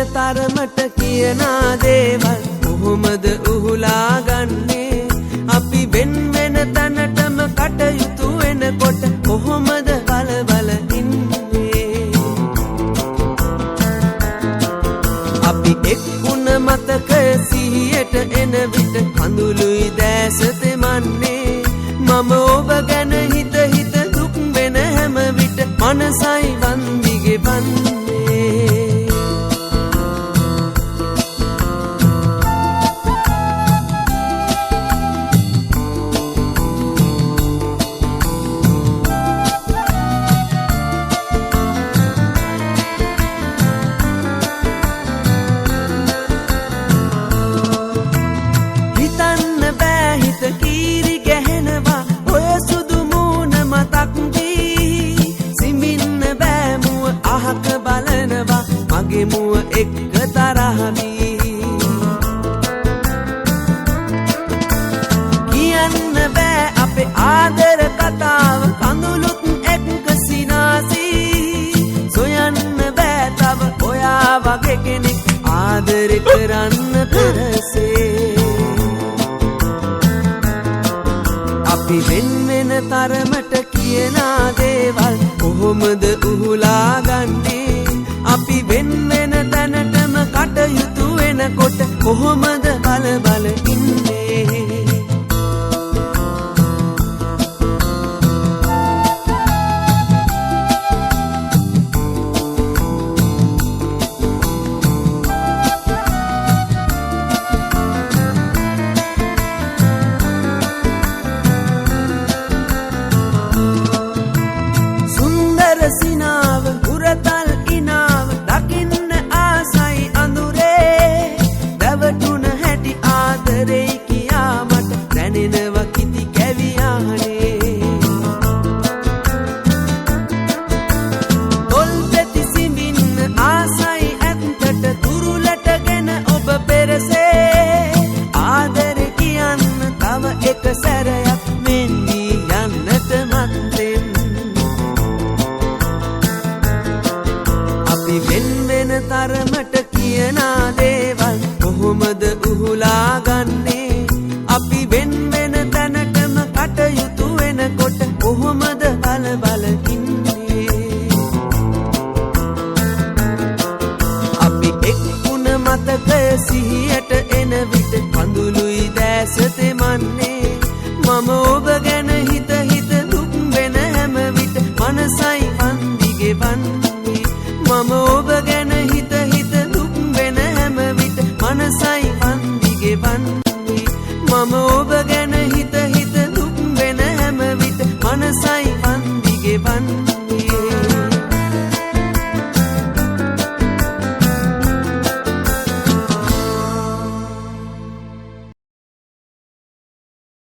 තරමට කියනා දේවල් කොහොමද උහුලා ගන්නේ අපි වෙන වෙන තැනටම කටයුතු වෙනකොට කොහොමද බල බල ඉන්නේ අපි එක්ුණ මතක සිහියට එන විට කඳුළුයි දැස තෙමන්නේ මම ඔබ ගැන හිත හිත දුක් වෙන හැම විට මනසයි වන්දිගේ වන්නේ මුව එක්ක තරහවි කියන්න බෑ අපේ ආදර කතාව කඳුළුත් එක්ක සිනාසී සොයන්න බෑ තව ඔයා වගේ කෙනෙක් ආදර කරන්න පෙරසේ අපි වෙන වෙන තරමට